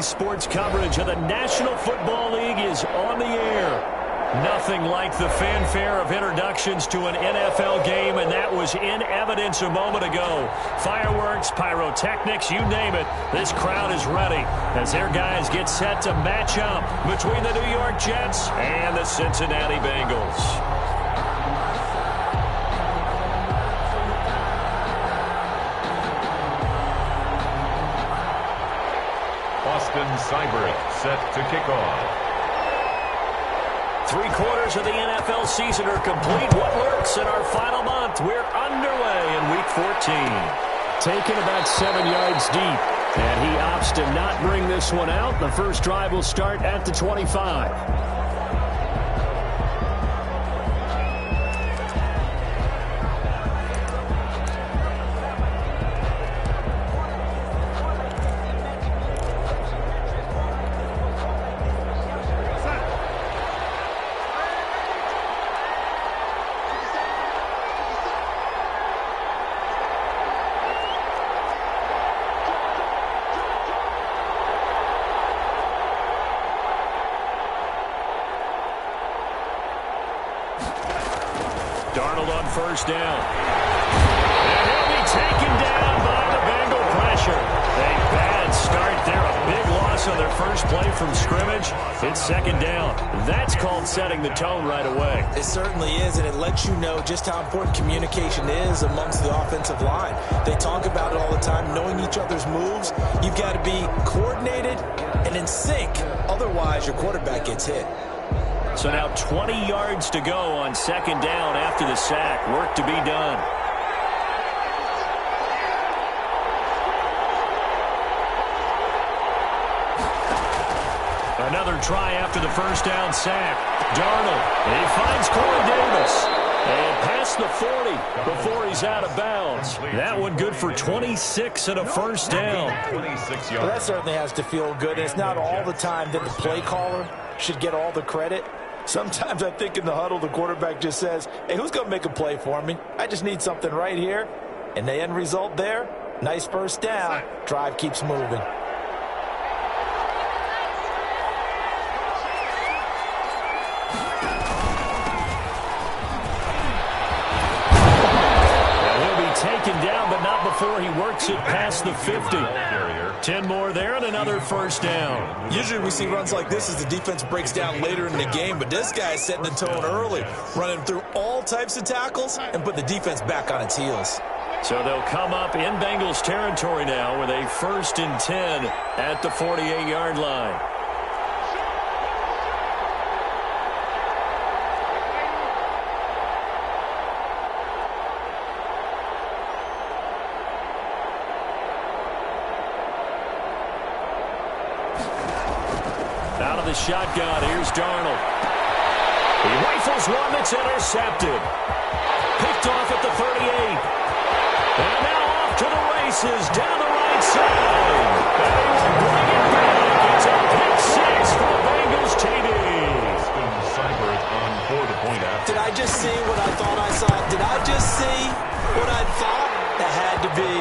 sports coverage of the National Football League is on the air. Nothing like the fanfare of introductions to an NFL game, and that was in evidence a moment ago. Fireworks, pyrotechnics, you name it. This crowd is ready as their guys get set to match up between the New York Jets and the Cincinnati Bengals. Austin Seibert set to kick off. 3/4 of the NFL season are complete. What lurks in our final month? We're underway in Week 14. Taken about 7 yards deep, and he opts to not bring this one out. The first drive will start at the 25. Darnold on first down. And he'll be taken down by the Bengal pressure. A bad start there. A big loss on their first play from scrimmage. It's second down. That's called setting the tone right away. It certainly is, and it lets you know just how important communication is amongst the offensive line. They talk about it all the time, knowing each other's moves. You've got to be coordinated and in sync. Otherwise, your quarterback gets hit. So now 20 yards to go on second down after the sack. Work to be done. Another try after the first down sack. Darnold, he finds Corey Davis. And past the 40 before he's out of bounds. That one good for 26 and a first down. 26 yards. Well, that certainly has to feel good. It's not all the time that the play caller should get all the credit. Sometimes I think in the huddle, the quarterback just says, hey, who's going to make a play for me? I just need something right here. And the end result there, nice first down. Drive keeps moving. Taken down, but not before he works it past the 50. 10 more there and another first down. Usually we see runs like this as the defense breaks down later in the game, but this guy is setting the tone early, running through all types of tackles and put the defense back on its heels. So they'll come up in Bengals territory now with a 1st and 10 at the 48-yard line. Out of the shotgun, here's Darnold. He rifles one that's intercepted. Picked off at the 38. And now off to the races, down the right side. And he will bring it back. It's a pick six for the Bengals TD. Seibert on for the point after. Did I just see what I thought I saw? Did I just see what I thought? That had to be.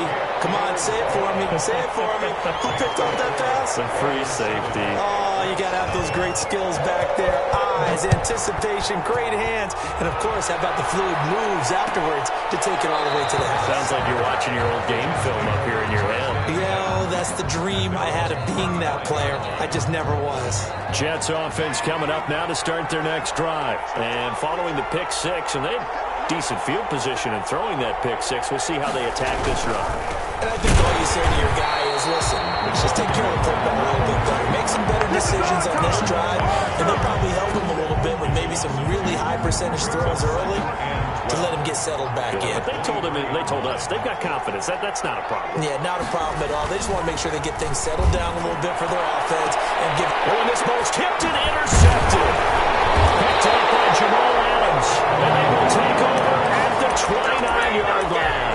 Come on, say it for me. Say it for me. Who picked off that pass? The free safety. Oh, you got to have those great skills back there. Eyes, anticipation, great hands. And, of course, how about the fluid moves afterwards to take it all the way to the house? Sounds like you're watching your old game film up here in your head. Yeah, that's the dream I had of being that player. I just never was. Jets offense coming up now to start their next drive. And following the pick six, and they had decent field position in throwing that pick six. We'll see how they attack this run. And I think all you say to your guy is, listen, just take care of the football a little bit better. Make some better decisions on this drive, and they'll probably help him a little bit with maybe some really high percentage throws early to let him get settled back in. But they told us they've got confidence. That's not a problem. Yeah, not a problem at all. They just want to make sure they get things settled down a little bit for their offense and give. Oh, and this ball's tipped and intercepted. Picked up by Jamal Adams, and they will take over at the 29-yard line.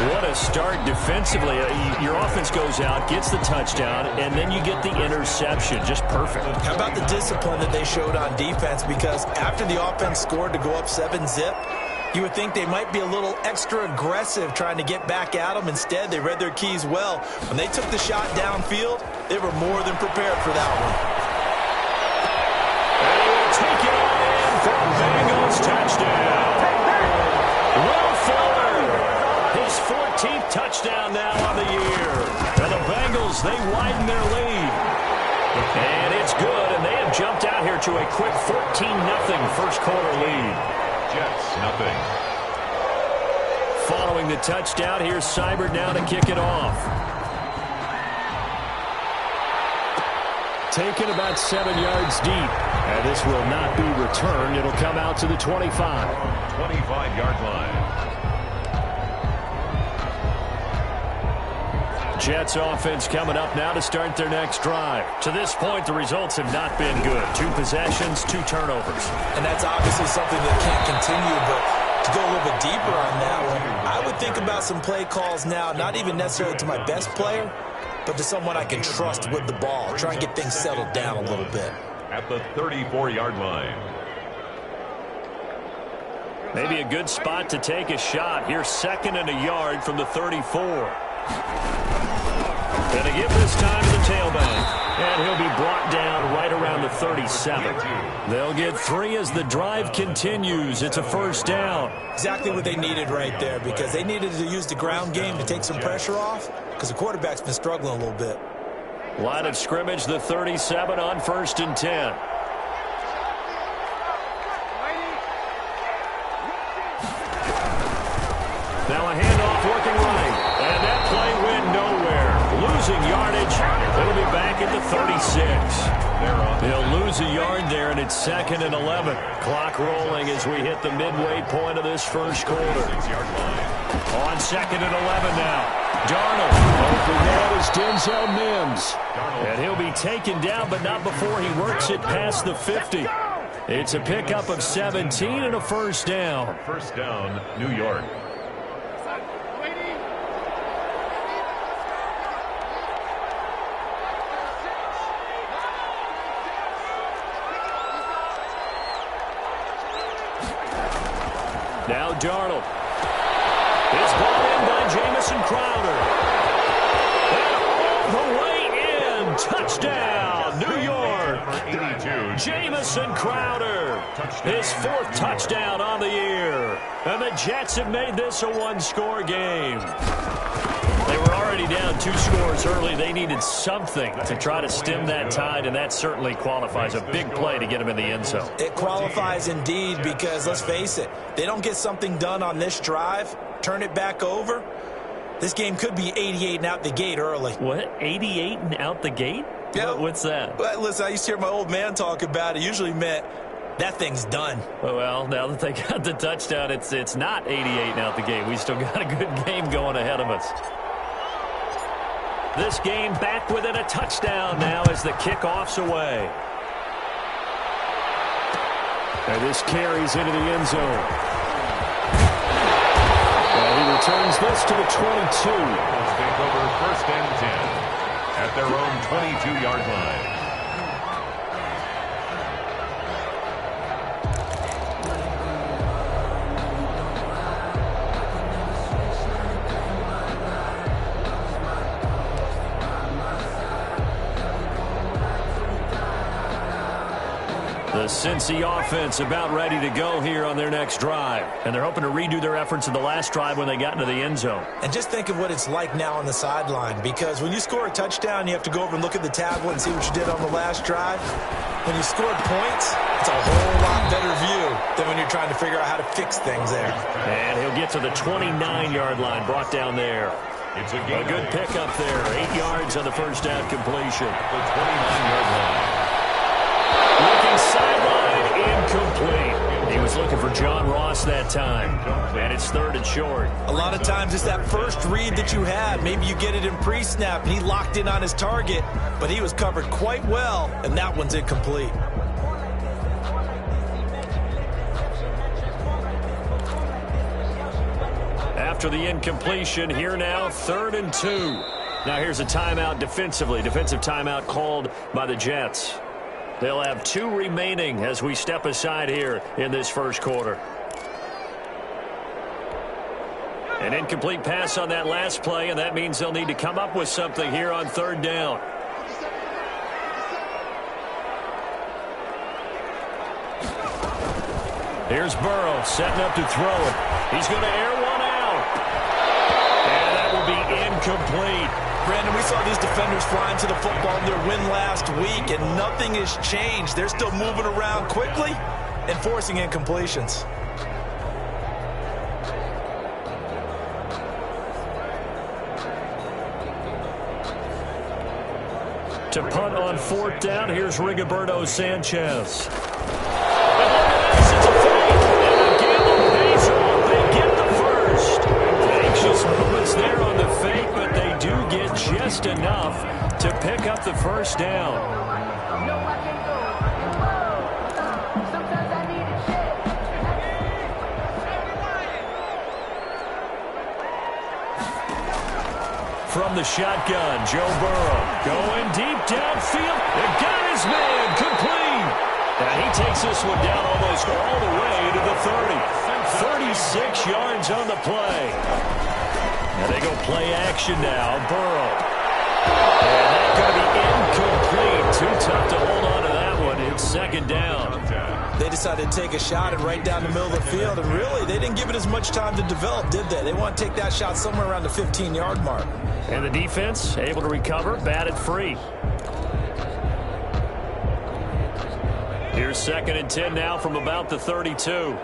What a start defensively. Your offense goes out, gets the touchdown, and then you get the interception. Just perfect. How about the discipline that they showed on defense? Because after the offense scored to go up 7-zip, You would think they might be a little extra aggressive trying to get back at them. Instead, they read their keys well. When they took the shot downfield, they were more than prepared for that one. And he'll take it on in for a Bengals touchdown. Will Fuller, his 14th touchdown now on the year. And the Bengals, they widen their lead. And it's good, and they have jumped out here to a quick 14-0 first quarter lead. Jets, nothing. Following the touchdown, here's Seibert now to kick it off. Taken about 7 yards deep. And this will not be returned. It'll come out to the 25. 25-yard line. Jets offense coming up now to start their next drive. To this point, the results have not been good. 2 possessions, 2 turnovers. And that's obviously something that can't continue, but to go a little bit deeper on that one, I would think about some play calls now, not even necessarily to my best player, but to someone I can trust with the ball. Try and get things settled down a little bit. At the 34-yard line. Maybe a good spot to take a shot. Here's 2nd and a yard from the 34. And a give this time to the tailback. And he'll be brought down right around the 37. They'll get 3 as the drive continues. It's a first down. Exactly what they needed right there, because they needed to use the ground game to take some pressure off, because the quarterback's been struggling a little bit. Line of scrimmage, the 37 on 1st and 10. Now a handoff working right. And that play went nowhere. Losing yardage. It'll be back at the 36. They'll lose a yard there, and it's 2nd and 11. Clock rolling as we hit the midway point of this first quarter. On 2nd and 11 now. Darnold. Open that is Denzel Mims. And he'll be taken down, but not before he works it past the 50. It's a pickup of 17 and a first down. First down, New York. Now Darnold. It's brought in by Jamison Crowder. And all the way in. Touchdown, New York. 82. Jamison Crowder. His 4th touchdown on the year. And the Jets have made this a 1-score game. They were already down 2 scores early. They needed something to try to stem that tide, and that certainly qualifies. A big play to get them in the end zone. It qualifies indeed, because let's face it, they don't get something done on this drive, turn it back over, this game could be 88 and out the gate early. What? 88 and out the gate? Yeah. What's that? Well, listen, I used to hear my old man talk about it. It usually meant that thing's done. Well, now that they got the touchdown, it's not 88 and out the gate. We still got a good game going ahead of us. This game back within a touchdown now as the kickoff's away. And this carries into the end zone. And he returns this to the 22. Let's take over 1st and 10 at their own 22-yard line. The Cincy offense about ready to go here on their next drive. And they're hoping to redo their efforts in the last drive when they got into the end zone. And just think of what it's like now on the sideline, because when you score a touchdown, you have to go over and look at the tablet and see what you did on the last drive. When you scored points, it's a whole lot better view than when you're trying to figure out how to fix things there. And he'll get to the 29-yard line, brought down there. It's a good pickup there. 8 yards on the first down completion. The 29-yard line. Looking sideline, incomplete. He was looking for John Ross that time. And it's 3rd and short. A lot of times it's that first read that you have. Maybe you get it in pre-snap, and he locked in on his target, but he was covered quite well, and that one's incomplete. After the incompletion, here now, 3rd and 2. Now here's a timeout defensively. Defensive timeout called by the Jets. They'll have 2 remaining as we step aside here in this first quarter. An incomplete pass on that last play, and that means they'll need to come up with something here on third down. Here's Burrow setting up to throw it. He's going to air one out. And that will be incomplete. Brandon, we saw these defenders flying to the football in their win last week, and nothing has changed. They're still moving around quickly and forcing incompletions. To punt on fourth down, here's Rigoberto Sanchez. Movements there on the fake, but they do get just enough to pick up the first down. From the shotgun, Joe Burrow going deep downfield. They got his man complete. And he takes this one down almost all the way to the 30. 36 yards on the play. And they go play action now. Burrow. And that's going to be incomplete. Too tough to hold on to that one. It's second down. They decided to take a shot and right down the middle of the field. And really, they didn't give it as much time to develop, did they? They want to take that shot somewhere around the 15-yard mark. And the defense able to recover, batted free. Here's second and 10 now from about the 32.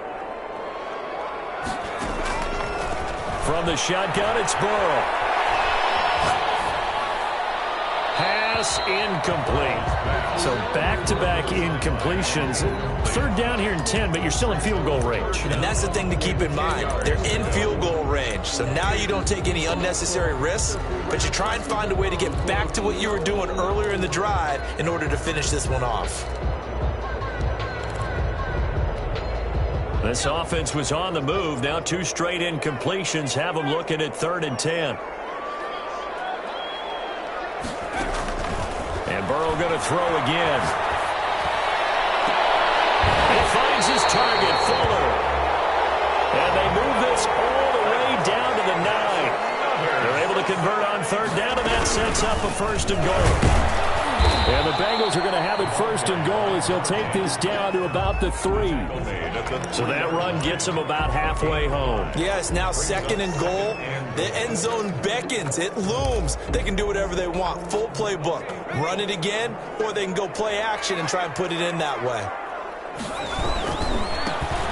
From the shotgun, it's Burrow. Pass incomplete. So back-to-back incompletions. Third down here in 10, but you're still in field goal range. And that's the thing to keep in mind. They're in field goal range. So now you don't take any unnecessary risks, but you try and find a way to get back to what you were doing earlier in the drive in order to finish this one off. This offense was on the move. Now two straight incompletions have them looking at third and 10. And Burrow going to throw again. He finds his target, Fuller. And they move this all the way down to the 9. They're able to convert on third down, and that sets up a first and goal. And the Bengals are going to have it first and goal as they'll take this down to about the 3. So that run gets them about halfway home. Yeah, it's now second and goal. The end zone beckons. It looms. They can do whatever they want. Full playbook. Run it again, or they can go play action and try and put it in that way.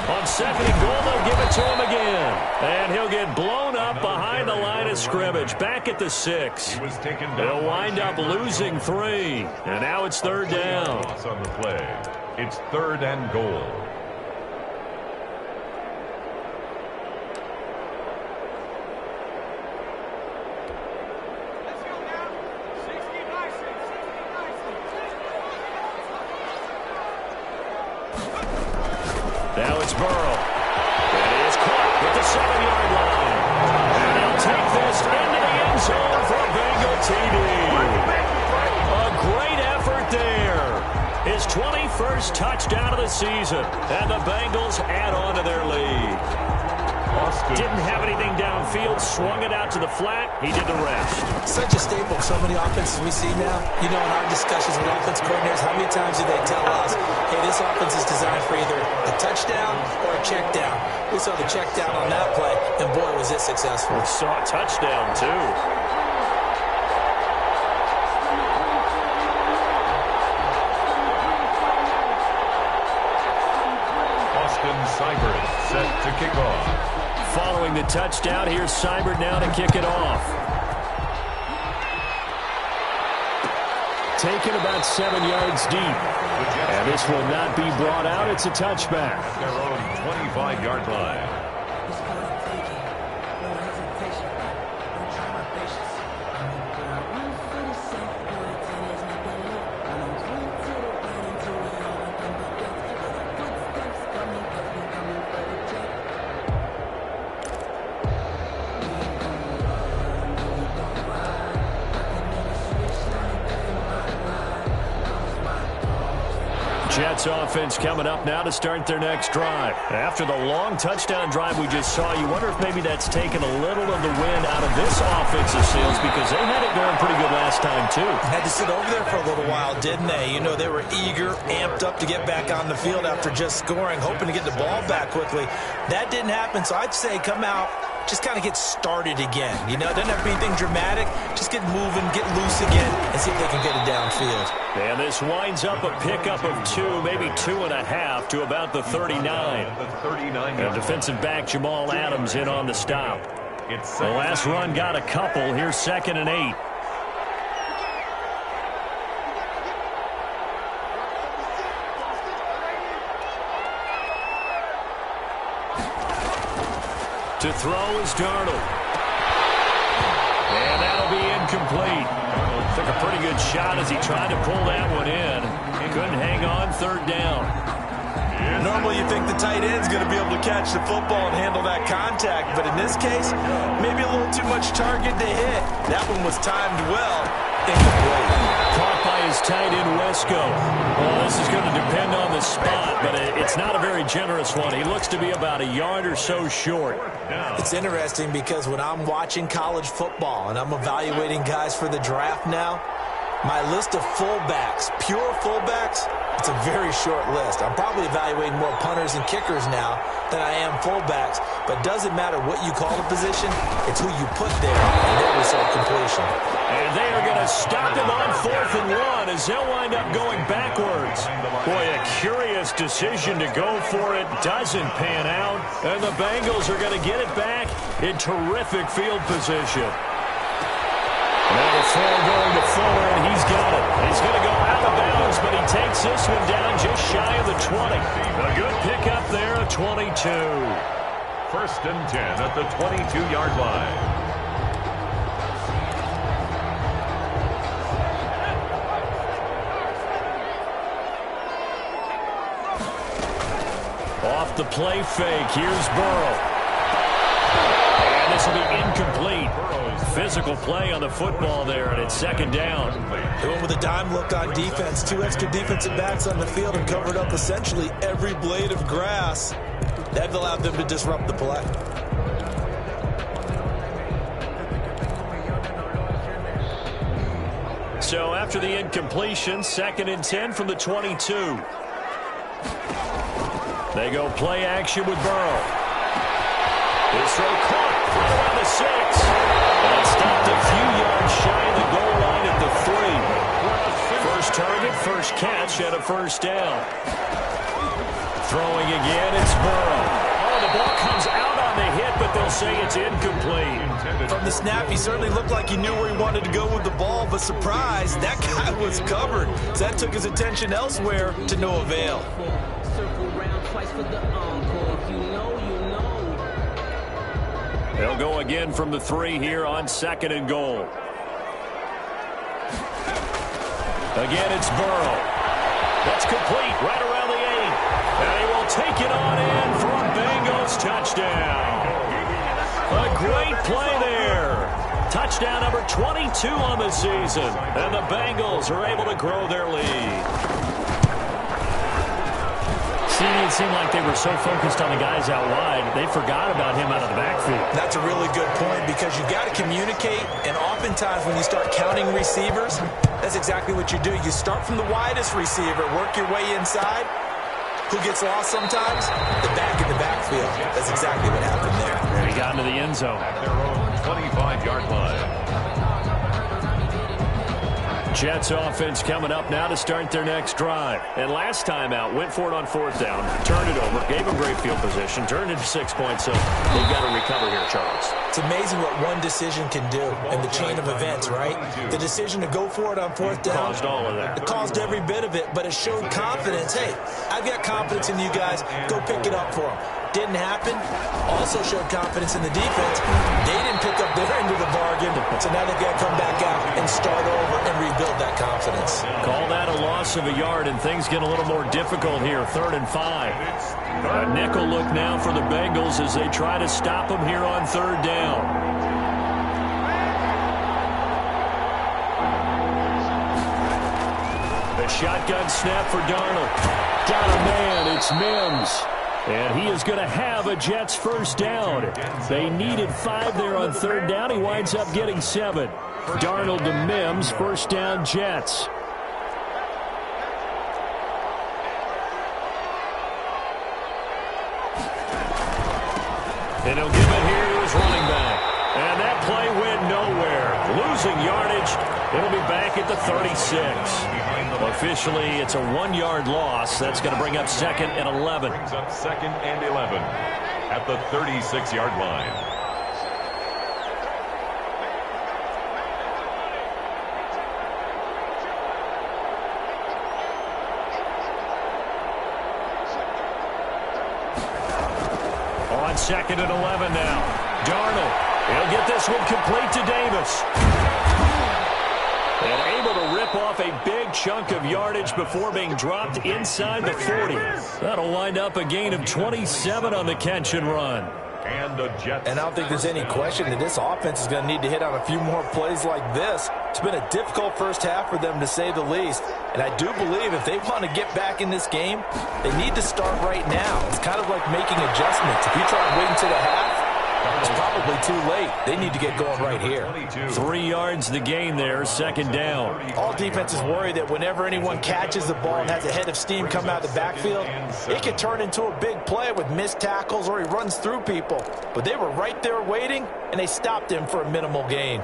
On second and goal, they'll give it to him again. And he'll get blown up behind the line of scrimmage. Back at the 6. They'll wind up losing 3. And now it's third down. On the play. It's third and goal. Now it's Burrow. And he is caught at the 7-yard line. And he'll take this into the end zone for a Bengal TD. A great effort there. His 21st touchdown of the season. And the Bengals add on to their lead. Didn't have anything downfield, swung it out to the flat. He did the rest. Such a staple of so many offenses we see now. You know, in our discussions with offense coordinators, how many times do they tell us, hey, this offense is designed for either a touchdown or a check down. We saw the check down on that play, and boy, was it successful. We saw a touchdown, too. Seibert set to kick off. Following the touchdown, here's Seibert now to kick it off. Taken about 7 yards deep. And this will not be brought out. It's a touchback. At their own 25-yard line. Jets offense coming up now to start their next drive. After the long touchdown drive we just saw, you wonder if maybe that's taken a little of the wind out of this offensive sails, because they had it going pretty good last time too. Had to sit over there for a little while, didn't they? You know, they were eager, amped up to get back on the field after just scoring, hoping to get the ball back quickly. That didn't happen, so I'd say come out, just kind of get started again. You know, it doesn't have to be anything dramatic. Just get moving, get loose again, and see if they can get it downfield. And this winds up a pickup of 2, maybe 2.5 to about the 39. And defensive back Jamal Adams in on the stop. The last run got a couple. Here's 2nd and 8. To throw is Darnold. And that'll be incomplete. Took a pretty good shot as he tried to pull that one in. Couldn't hang on, 3rd down. Normally you think the tight end's going to be able to catch the football and handle that contact, but in this case, maybe a little too much target to hit. That one was timed well. Incomplete. Caught by his tight end, Wesco. Well, this is going to depend on the spot, but it's not a very generous one. He looks to be about a yard or so short. It's interesting because when I'm watching college football and I'm evaluating guys for the draft now, my list of fullbacks, pure fullbacks, it's a very short list. I'm probably evaluating more punters and kickers now than I am fullbacks, but it doesn't matter what you call the position, it's who you put there and their result completion. And they are going to stop him on 4th and 1 as they'll wind up going backwards. Boy, a curious decision to go for it. Doesn't pan out. And the Bengals are going to get it back in terrific field position. Now the throw going to Fuller, and he's got it. He's going to go out of bounds, but he takes this one down just shy of the 20. A good pickup there at 22. 1st and 10 at the 22-yard line. Off the play fake, here's Burrow. And this will be incomplete. Physical play on the football there, and it's 2nd down. They went with a dime look on defense. 2 extra defensive backs on the field and covered up essentially every blade of grass. That allowed them to disrupt the play. So after the incompletion, 2nd and 10 from the 22. They go play action with Burrow. This throw caught right around the 6. And stopped a few yards shy of the goal line at the 3. First target, first catch, and a 1st down. Throwing again, it's Burrow. Oh, the ball comes out on the hit, but they'll say it's incomplete. From the snap, he certainly looked like he knew where he wanted to go with the ball, but surprise, that guy was covered. So that took his attention elsewhere to no avail. They'll go again from the 3 here on 2nd and goal. Again, it's Burrow. That's complete right around the 8. And he will take it on in for a Bengals touchdown. A great play there. Touchdown number 22 on the season. And the Bengals are able to grow their lead. It seemed like they were so focused on the guys out wide, they forgot about him out of the backfield. That's a really good point because you've got to communicate, and oftentimes when you start counting receivers, that's exactly what you do. You start from the widest receiver, work your way inside. Who gets lost sometimes? The back in the backfield. That's exactly what happened there. And he got into the end zone. At their own 25-yard line. Jets offense coming up now to start their next drive. And last time out, went for it on 4th down, turned it over, gave them great field position, turned it to 6 points, so they've got to recover here, Charles. It's amazing what one decision can do in the chain of events, right? The decision to go for it on 4th down. Caused all of that. It caused every bit of it, but it showed confidence. Hey, I've got confidence in you guys. Go pick it up for them. Didn't happen. Also showed confidence in the defense. They didn't pick up their end of the bargain, so now they've got to come back out and start over and rebuild that confidence. Call that a loss of a yard, and things get a little more difficult here. 3rd and 5. A nickel look now for the Bengals as they try to stop them here on 3rd down. The shotgun snap for Darnold. got a man. It's Mims. And he is going to have a Jets first down. They needed 5 there on third down. He winds up getting 7. Darnold to Mims, first down Jets. And he'll give it here to his running back. And that play went nowhere. Losing yardage. It'll be back at the 36. Officially, it's a 1-yard loss. That's going to bring up 2nd and 11. Brings up 2nd and 11 at the 36-yard line. On 2nd and 11 now. Darnold. He'll get this one complete to Davis. And able to rip off a big chunk of yardage before being dropped inside the 40. That'll wind up a gain of 27 on the catch and run. And the Jets. And I don't think there's any question that this offense is going to need to hit on a few more plays like this. It's been a difficult first half for them, to say the least. And I do believe if they want to get back in this game, they need to start right now. It's kind of like making adjustments. If you try and wait until the half, it's probably too late. They need to get going right here. 3 yards the gain there, 2nd down. All defenses worry that whenever anyone catches the ball and has a head of steam come out of the backfield, it could turn into a big play with missed tackles or he runs through people. But they were right there waiting, and they stopped him for a minimal gain.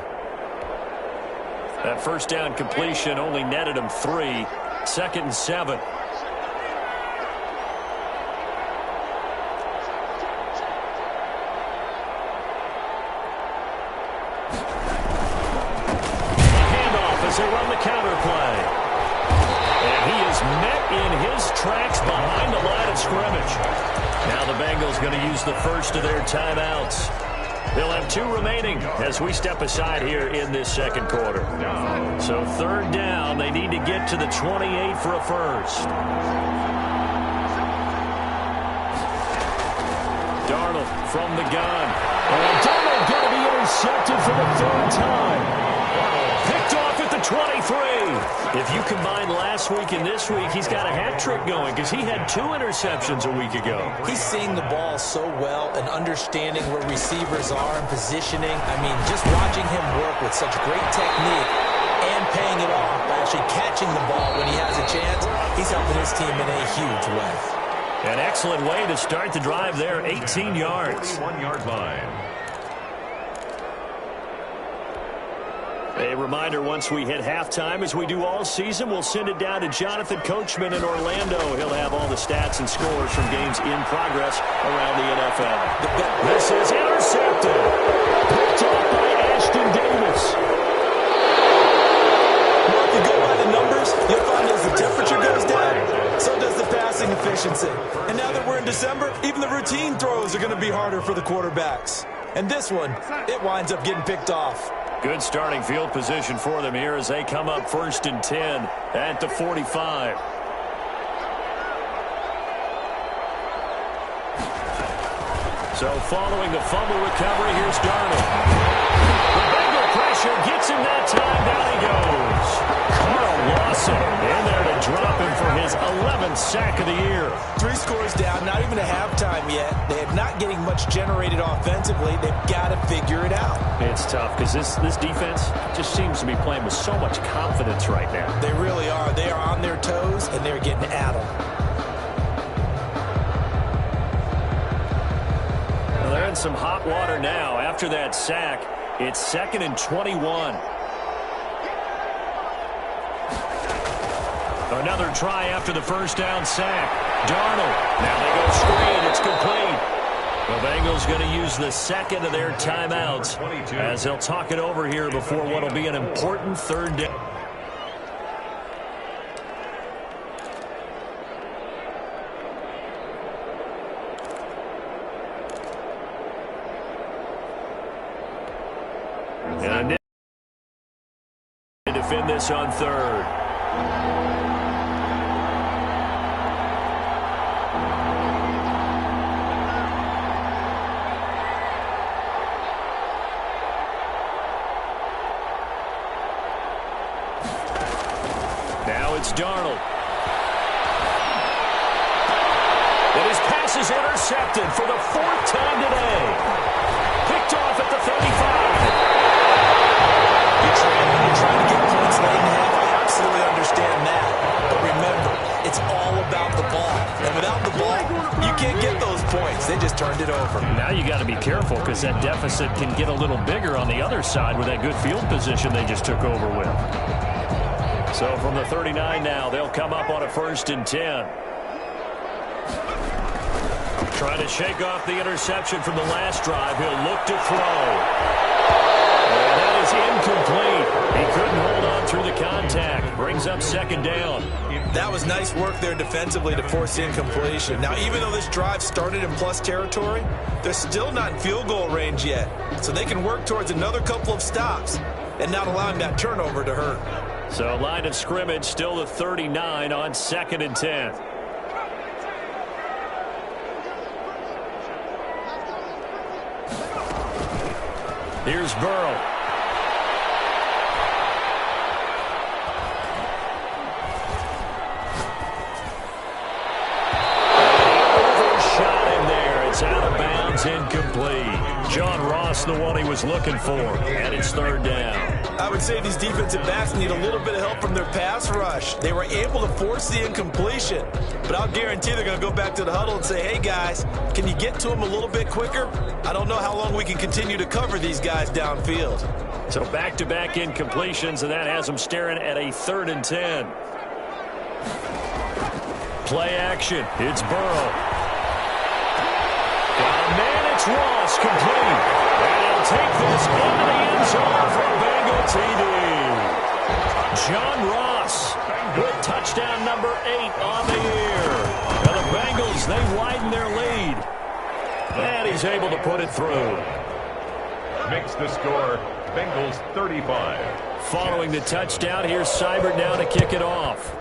That first down completion only netted him 3. 2nd and 7. They run the counter play. And he is met in his tracks behind the line of scrimmage. Now the Bengals going to use the first of their timeouts. They'll have 2 remaining as we step aside here in this 2nd quarter. So 3rd down, they need to get to the 28 for a first. Darnold from the gun. And Darnold going to be intercepted for the 3rd time. Picked off at the 23. If you combine last week and this week, he's got a hat trick going because he had 2 interceptions a week ago. He's seeing the ball so well and understanding where receivers are and positioning. I mean, just watching him work with such great technique and paying it off by actually catching the ball when he has a chance, he's helping his team in a huge way. An excellent way to start the drive there, 18 yards. 1-yard line. A reminder, once we hit halftime, as we do all season, we'll send it down to Jonathan Coachman in Orlando. He'll have all the stats and scores from games in progress around the NFL. This is intercepted. Picked off by Ashton Davis. Well, if you go by the numbers, you'll find as the temperature goes down, so does the passing efficiency. And now that we're in December, even the routine throws are going to be harder for the quarterbacks. And this one, it winds up getting picked off. Good starting field position for them here as they come up 1st and 10 at the 45. So following the fumble recovery, here's Darnold. The Bengal pressure gets him that time. Down he goes. Carl Lawson in there to drop him for his 11th sack of the year. 3 scores down, not even a halftime yet. They are not getting much generated offensively. They've got to figure it out. It's tough because this defense just seems to be playing with so much confidence right now. They really are. They are on their toes, and they're getting at them. Well, they're in some hot water now. After that sack, it's 2nd and 21. Another try after the first down sack. Darnold. Now they go screen. It's complete. The Bengals going to use the 2nd of their timeouts as they'll talk it over here before what will be an important 3rd down. And to defend this on 3rd. Now it's Darnold. pass is intercepted for the 4th time today. Picked off at the 35. You're trying to get points late in half. I absolutely understand that. But remember, it's all about the ball. And without the ball, you can't get those points. They just turned it over. Now you got to be careful because that deficit can get a little bigger on the other side with that good field position they just took over with. So from the 39 now, they'll come up on a 1st and 10. Trying to shake off the interception from the last drive. He'll look to throw. And that is incomplete. He couldn't hold on through the contact. Brings up 2nd down. That was nice work there defensively to force incompletion. Now, even though this drive started in plus territory, they're still not in field goal range yet. So they can work towards another couple of stops and not allowing that turnover to hurt. So line of scrimmage still the 39 on 2nd and 10. Here's Burrow. Overshot him there. It's out of bounds, incomplete. John Ross, the one he was looking for, and it's 3rd down. I would say these defensive backs need a little bit of help from their pass rush. They were able to force the incompletion, but I'll guarantee they're going to go back to the huddle and say, hey, guys, can you get to them a little bit quicker? I don't know how long we can continue to cover these guys downfield. So back-to-back incompletions, and that has them staring at a 3rd and 10. Play action. It's Burrow. Got a man, it's Ross, complete. And he'll take this into the end zone for a Bengal TD. John Ross with touchdown number 8 on the year. Now the Bengals, they widen their lead. And he's able to put it through. Makes the score Bengals 35. Following the touchdown, here's Seibert now to kick it off.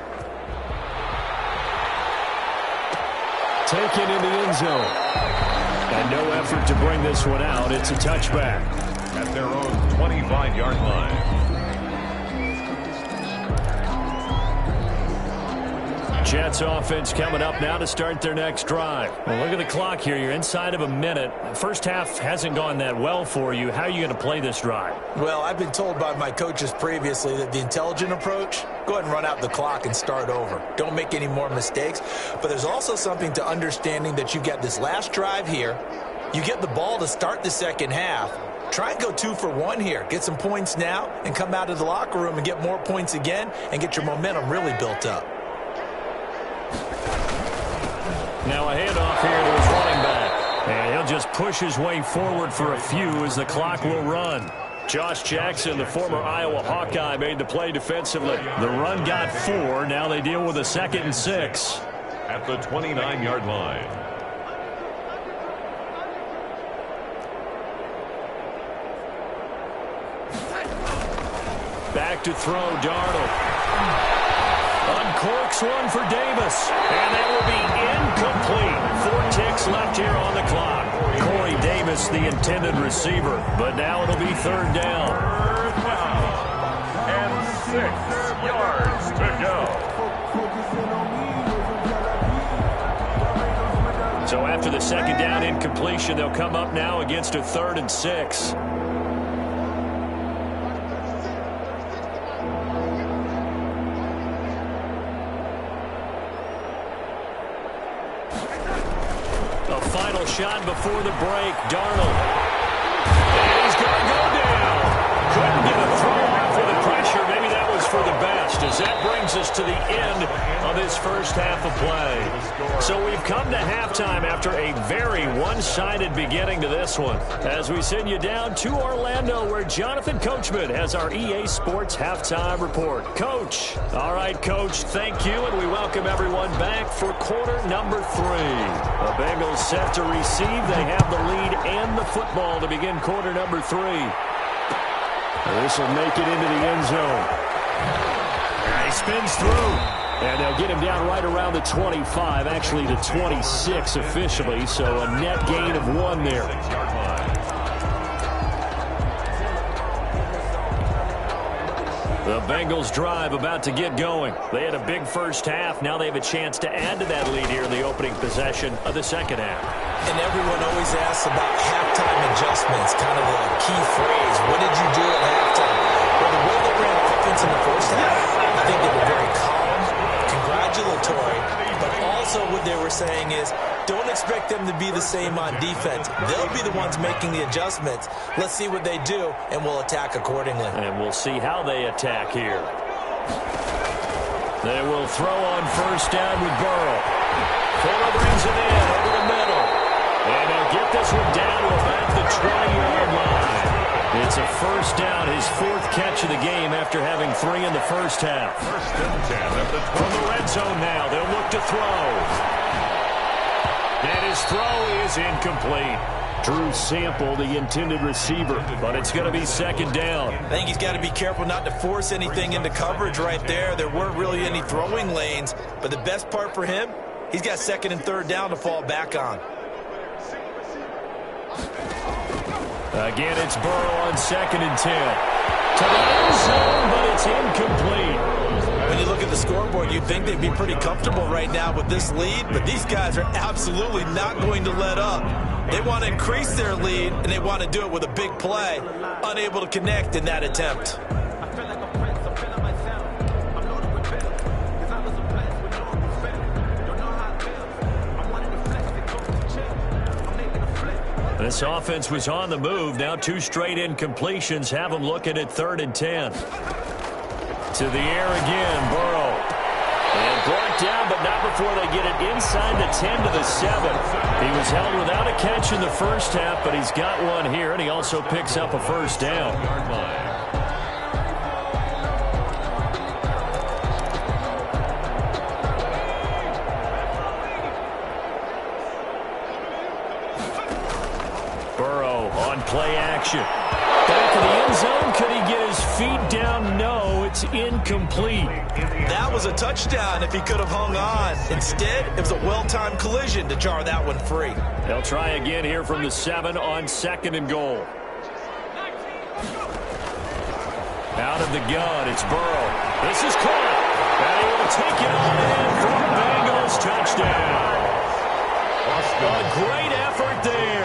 Taken in the end zone. And no effort to bring this one out. It's a touchback. At their own 25-yard line. Jets offense coming up now to start their next drive. Well, look at the clock here. You're inside of a minute. First half hasn't gone that well for you. How are you going to play this drive? Well, I've been told by my coaches previously that the intelligent approach, go ahead and run out the clock and start over. Don't make any more mistakes. But there's also something to understanding that you get this last drive here. You get the ball to start the second half. Try and go 2 for 1 here. Get some points now and come out of the locker room and get more points again and get your momentum really built up. Now a handoff here to his running back. And he'll just push his way forward for a few as the clock will run. Josh Jackson, the former Iowa Hawkeye, made the play defensively. The run got 4. Now they deal with a 2nd and 6. At the 29-yard line. Back to throw, Darnold. Uncorks one for Davis. And that will be incomplete. 4 ticks left here on the clock. Corey Davis, the intended receiver. But now it'll be 3rd down. 3rd down. And 6 yards to go. So after the 2nd down incompletion, they'll come up now against a 3rd and 6. Final shot before the break. Darnold. And he's going to go down. Couldn't get a throw off with the pressure. Maybe that was for the best, as that brings us to the end of this first half of play. So we've come to halftime after a very one-sided beginning to this one, as we send you down to Orlando, where Jonathan Coachman has our EA Sports halftime report. Coach. All right, Coach, thank you, and we welcome everyone back for quarter number 3. The Bengals set to receive. They have the lead and the football to begin quarter number 3. This will make it into the end zone. And he spins through. And they'll get him down right around the 25, actually the 26 officially, so a net gain of 1 there. The The Bengals drive about to get going. They had a big first half. Now they have a chance to add to that lead here in the opening possession of the second half. And everyone always asks about halftime adjustments, kind of the key phrase. What did you do at halftime? Well, the way they ran offense in the first half, I think they were very calm, congratulatory, but also what they were saying is, don't expect them to be the same on defense. They'll be the ones making the adjustments. Let's see what they do, and we'll attack accordingly. And we'll see how they attack here. They will throw on first down with Burrow. Fuller brings it in over the middle. And they'll get this one down to about the 20-yard line. It's a first down, his fourth catch of the game after having 3 in the first half. First and 10 at the 20. From the red zone now, they'll look to throw. And his throw is incomplete. Drew Sample, the intended receiver, but it's going to be second down. I think he's got to be careful not to force anything into coverage right there. There weren't really any throwing lanes, but the best part for him, he's got second and third down to fall back on. Again, it's Burrow on second and 10. To the end zone, but it's incomplete. When you look at the scoreboard, you'd think they'd be pretty comfortable right now with this lead, but these guys are absolutely not going to let up. They want to increase their lead, and they want to do it with a big play. Unable to connect in that attempt. This offense was on the move. Now 2 straight incompletions have them looking at 3rd and 10. To the air again, Burrow. And brought down, but not before they get it inside the 10 to the 7. He was held without a catch in the first half, but he's got one here, and he also picks up a first down. Burrow on play action. Back in the end zone. Could he get his feet down? No, it's incomplete. That was a touchdown if he could have hung on. Instead, it was a well-timed collision to jar that one free. They'll try again here from the 7 on second and goal. Out of the gun, it's Burrow. This is caught. And he will take it on in for the Bengals touchdown. A great effort there.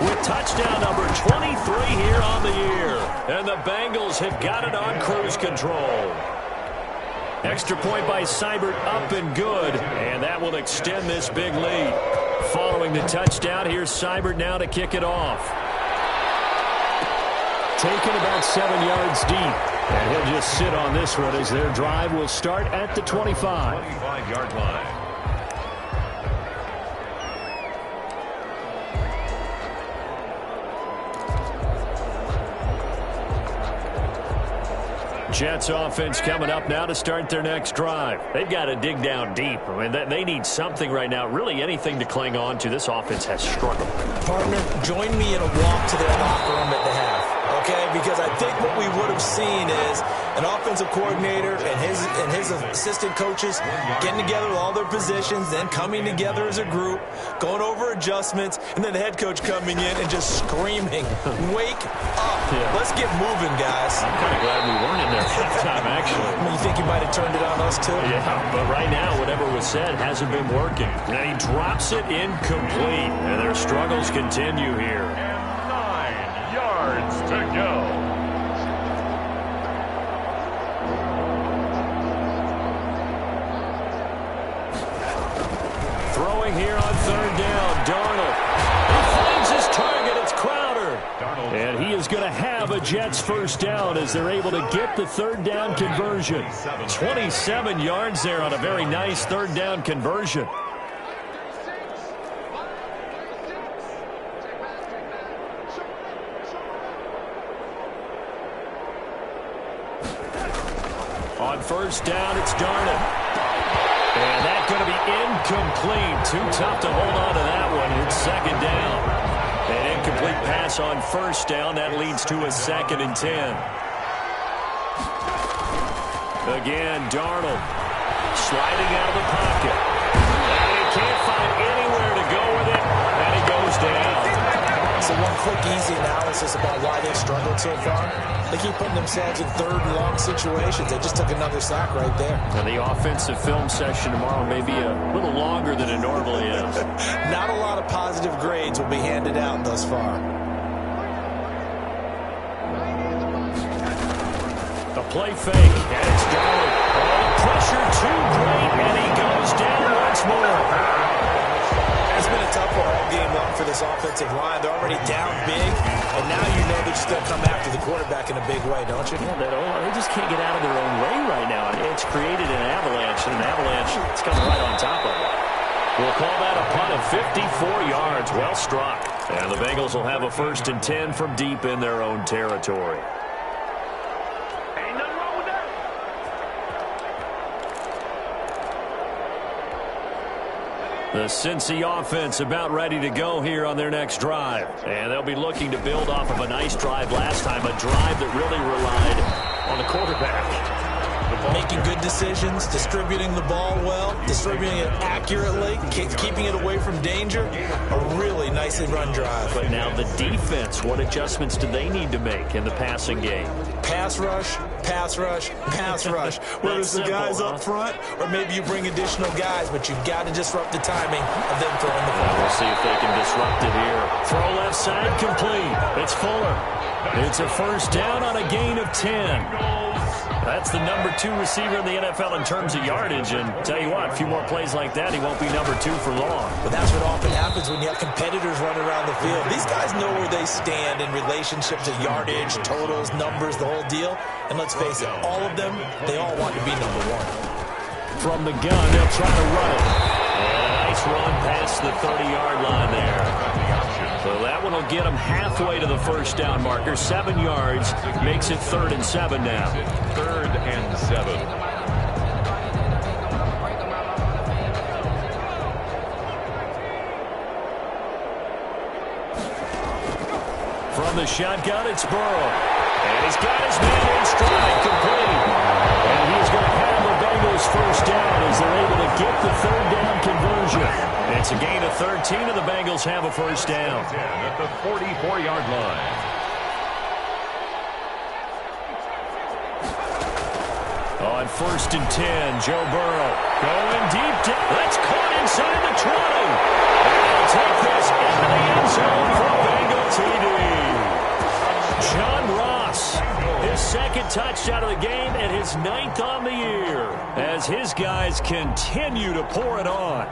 With touchdown number 23 here on the year. And the Bengals have got it on cruise control. Extra point by Seibert up and good. And that will extend this big lead. Following the touchdown, here's Seibert now to kick it off. Taken about 7 yards deep. And he'll just sit on this one as their drive will start at the 25. 25-yard line. Jets offense coming up now to start their next drive. They've got to dig down deep. I mean, they need something right now, really anything to cling on to. This offense has struggled. Partner, join me in a walk to their locker room at the half, okay? Because I think what we would have seen is an offensive coordinator and his assistant coaches getting together with all their positions, then coming together as a group, going over adjustments, and then the head coach coming in and just screaming, wake up. Yeah. Let's get moving, guys. I'm kind of glad we weren't in there halftime, actually. You think you might have turned it on us, too? Yeah, but right now, whatever was said hasn't been working. And he drops it incomplete, and their struggles continue here. And 9 yards to go. Throwing here on third down, Darnold. He finds his target. It's Crowder. And he is going to have a Jets first down as they're able to get the third down conversion. 27 yards there on a very nice third down conversion. On first down, it's Darnold. And that's going to be incomplete. Too tough to hold on to that one. It's second down. An incomplete pass on first down. That leads to a 2nd and 10. Again, Darnold sliding out of the pocket. And he can't find anywhere to go with it. And he goes down. So one quick, easy analysis about why they've struggled so far. They keep putting themselves in third and long situations. They just took another sack right there. And the offensive film session tomorrow may be a little longer than it normally is. Not a lot of positive grades will be handed out thus far. The play fake, and it's Darnold. Oh, the pressure too great, and he goes down once more. It's been a tough one all game long for this offensive line. They're already down big, and now you know they're just going to come after the quarterback in a big way, don't you? Yeah, they just can't get out of their own way right now. It's created an avalanche, and an avalanche is coming right on top of it. We'll call that a punt of 54 yards. Well struck. And the Bengals will have a 1st and 10 from deep in their own territory. The Cincy offense about ready to go here on their next drive. And they'll be looking to build off of a nice drive last time, a drive that really relied on the quarterback. Making good decisions, distributing the ball well, distributing it accurately, keeping it away from danger. A really nicely run drive. But now the defense, what adjustments do they need to make in the passing game? Pass rush, pass rush, pass rush. Whether it's the guys up front or maybe you bring additional guys, but you've got to disrupt the timing of them throwing the ball. We'll see if they can disrupt it here. Throw left side complete. It's Fuller. It's a 1st down on a gain of 10. That's the number 2 receiver in the NFL in terms of yardage. And tell you what, a few more plays like that, he won't be number 2 for long. But that's what often happens when you have competitors running around the field. These guys know where they stand in relationship to yardage, totals, numbers, the whole deal. And let's face it, all of them, they all want to be number 1. From the gun, they'll try to run it. And a nice run past the 30-yard line there. So that one will get them halfway to the 1st down marker. 7 yards makes it 3rd and 7 now. 3rd and 7. From the shotgun, it's Burrow. And he's got his man in stride, complete. And he's going to have the Bengals 1st down as they're able to get the 3rd down conversion. It's a gain of 13, and the Bengals have a 1st down. At the 44-yard line. On 1st and 10, Joe Burrow going deep down. That's caught inside the 20. And they'll take this into the end zone for Bengal TD. John Ross, his 2nd touchdown of the game and his 9th on the year as his guys continue to pour it on.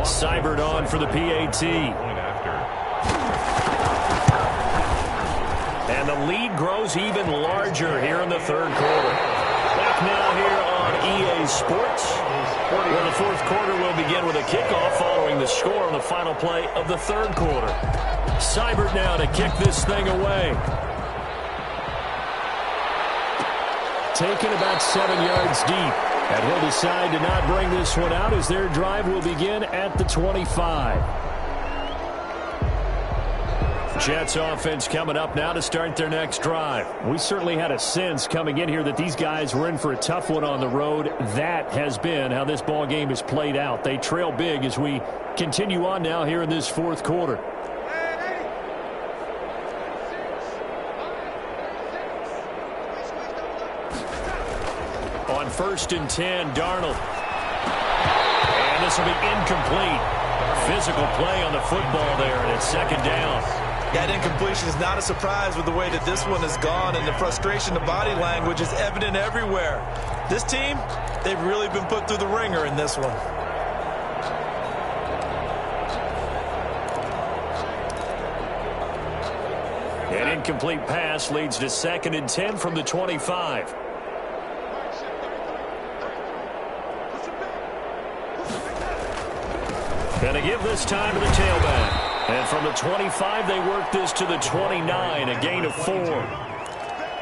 Seibert on for the PAT. And the lead grows even larger here in the 3rd quarter. Back now here on EA Sports, where the 4th quarter will begin with a kickoff following the score on the final play of the 3rd quarter. Seibert now to kick this thing away. Taken about 7 yards deep. And he'll decide to not bring this one out as their drive will begin at the 25. Jets offense coming up now to start their next drive. We certainly had a sense coming in here that these guys were in for a tough one on the road. That has been how this ball game has played out. They trail big as we continue on now here in this 4th quarter. On 1st and 10, Darnold. And this will be incomplete. Physical play on the football there, and it's 2nd down. That incompletion is not a surprise with the way that this one has gone, and the frustration, the body language is evident everywhere. This team, they've really been put through the ringer in this one. An incomplete pass leads to 2nd and 10 from the 25. And they give this time to the tailback. And from the 25, they work this to the 29, a gain of 4.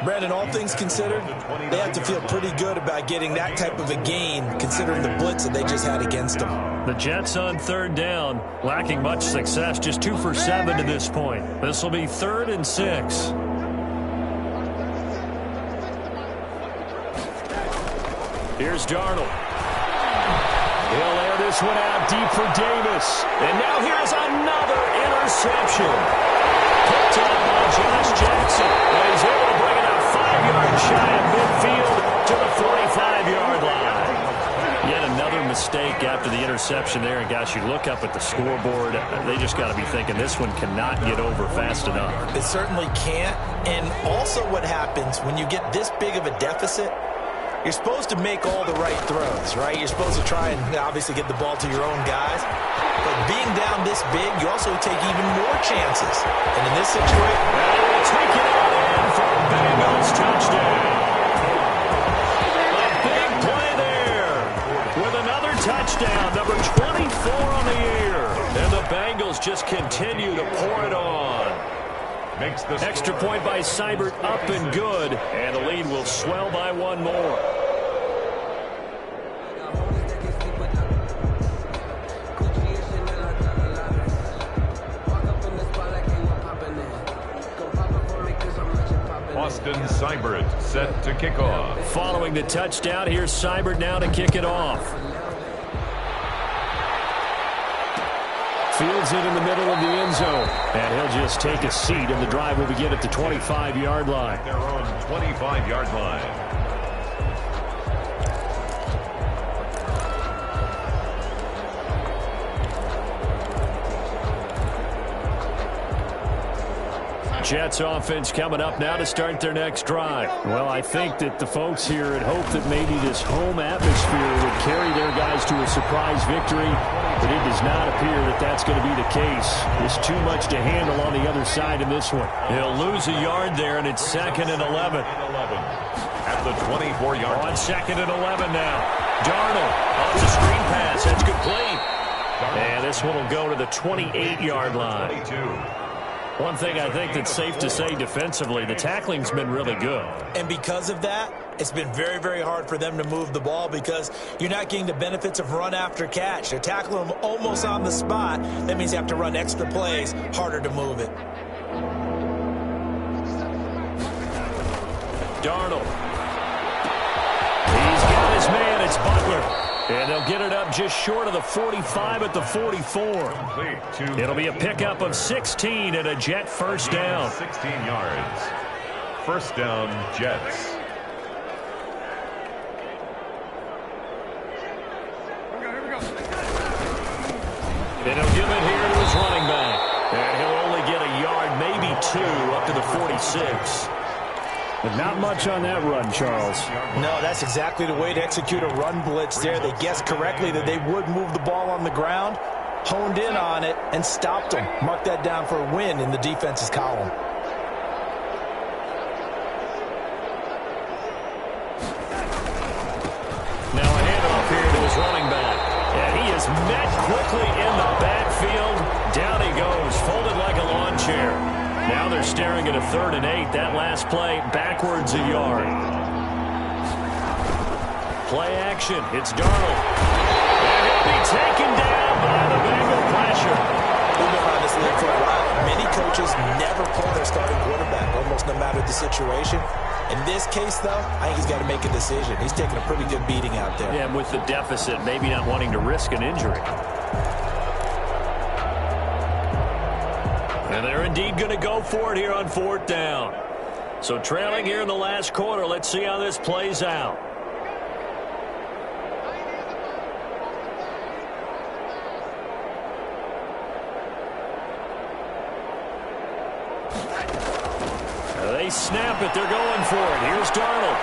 Brandon, all things considered, they have to feel pretty good about getting that type of a gain, considering the blitz that they just had against them. The Jets on third down, lacking much success, just 2 for 7 to this point. This will be 3rd and 6. Here's Darnold. He'll air this one out deep for Davis. And now here's another interception. Picked up by Josh Jackson. And he's able to bring it up 5 yards shy of midfield to the 45-yard line. Yet another mistake after the interception there. And, gosh, you look up at the scoreboard. They just got to be thinking this one cannot get over fast enough. It certainly can't. And also what happens when you get this big of a deficit, you're supposed to make all the right throws, right? You're supposed to try and obviously get the ball to your own guys. But being down this big, you also take even more chances. And in this situation, they will take it out in for a Bengals touchdown. A big play there with another touchdown, number 24 on the year. And the Bengals just continue to pour it on. Extra point by Seibert, up and good. And the lead will swell by 1 more. Austin Seibert set to kick off. Following the touchdown, here's Seibert now to kick it off. Fields it in the middle of the end zone. And he'll just take a seat, and the drive will begin at the 25-yard line. Their own 25-yard line. Jets offense coming up now to start their next drive. Well, I think that the folks here had hoped that maybe this home atmosphere would carry their guys to a surprise victory, but it does not appear that that's going to be the case. There's too much to handle on the other side in this one. He'll lose a yard there, and it's 2nd and 11. At the 24-yard line. On 2nd and 11 now. Darnold off the screen pass. That's complete. And this one will go to the 28-yard line. 22. One thing I think that's safe to say defensively, the tackling's been really good. And because of that, it's been very, very hard for them to move the ball because you're not getting the benefits of run after catch. They're tackling them almost on the spot. That means you have to run extra plays, harder to move it. Darnold. He's got his man. It's Butler. And they'll get it up just short of the 45 at the 44. It'll be a pickup of 16 and a Jet first down. 16 yards. First down, Jets. And he'll give it here to his running back. And he'll only get a yard, maybe 2, up to the 46. But not much on that run, Charles. No, that's exactly the way to execute a run blitz there. They guessed correctly that they would move the ball on the ground, honed in on it, and stopped them. Mark that down for a win in the defense's column. Now a handoff here to his running back. And he is met quickly in the backfield. Down he goes, folded like a lawn chair. Now they're staring at a 3rd and 8. That last play, backwards a yard. Play action. It's Darnold. And he'll be taken down by the Bengal pressure. We've been around this league for a while. Many coaches never pull their starting quarterback, almost no matter the situation. In this case, though, I think he's got to make a decision. He's taking a pretty good beating out there. Yeah, and with the deficit, maybe not wanting to risk an injury. And they're indeed going to go for it here on 4th down. So trailing here in the last quarter, let's see how this plays out. They snap it. They're going for it. Here's Darnold.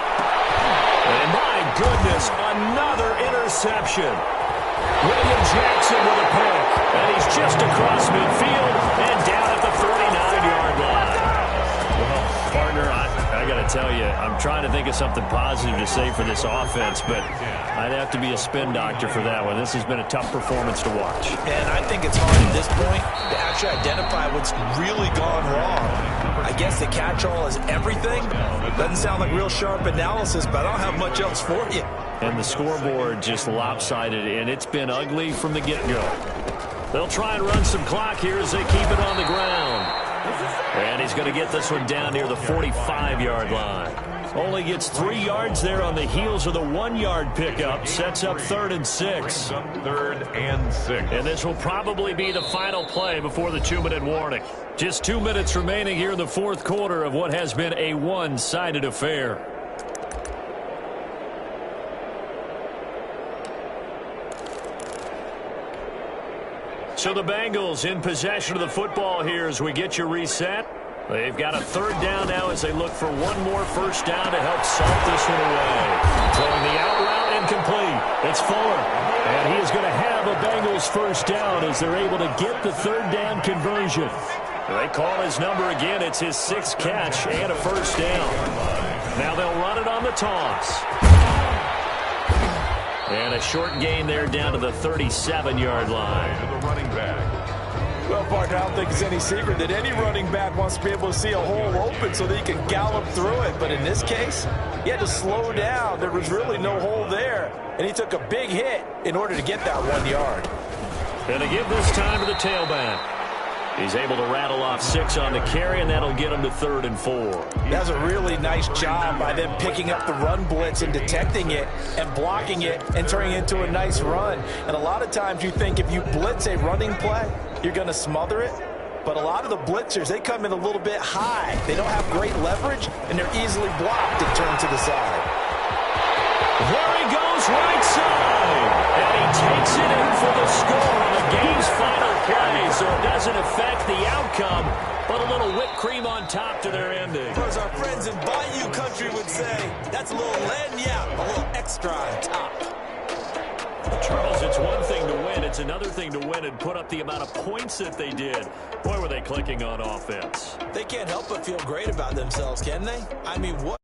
And my goodness, another interception. William Jackson with a pick. And he's just across midfield and down at the 49-yard line. Well, partner, I got to tell you, I'm trying to think of something positive to say for this offense, but I'd have to be a spin doctor for that one. This has been a tough performance to watch. And I think it's hard at this point to actually identify what's really gone wrong. I guess the catch-all is everything. Doesn't sound like real sharp analysis, but I don't have much else for you. And the scoreboard just lopsided, and it's been ugly from the get-go. They'll try and run some clock here as they keep it on the ground. And he's going to get this one down near the 45-yard line. Only gets 3 yards there on the heels of the 1-yard pickup. Sets up 3rd and 6. 3rd and 6. And this will probably be the final play before the 2-minute warning. Just 2 minutes remaining here in the 4th quarter of what has been a one-sided affair. So the Bengals in possession of the football here as we get you reset. They've got a 3rd down now as they look for one more first down to help salt this one away. Throwing the out route incomplete. It's Fuller. And he is going to have a Bengals first down as they're able to get the 3rd down conversion. They call his number again. It's his 6th catch and a first down. Now they'll run it on the toss. And a short gain there down to the 37-yard line. To the running back. Well, partner, I don't think it's any secret that any running back wants to be able to see a hole open so that he can gallop through it. But in this case, he had to slow down. There was really no hole there. And he took a big hit in order to get that 1 yard. And to give this time to the tailback. He's able to rattle off 6 on the carry, and that'll get him to 3rd and 4. That's a really nice job by them picking up the run blitz and detecting it and blocking it and turning it into a nice run. And a lot of times you think if you blitz a running play, you're going to smother it. But a lot of the blitzers, they come in a little bit high. They don't have great leverage, and they're easily blocked and turned to the side. There he goes, right side. And he takes it in for the score on the game's final play. So it doesn't affect the outcome, but a little whipped cream on top to their ending. As our friends in Bayou Country would say, that's a little lagniappe, a little extra on top. Charles, it's one thing to win. It's another thing to win and put up the amount of points that they did. Boy, were they clicking on offense. They can't help but feel great about themselves, can they? I mean, what?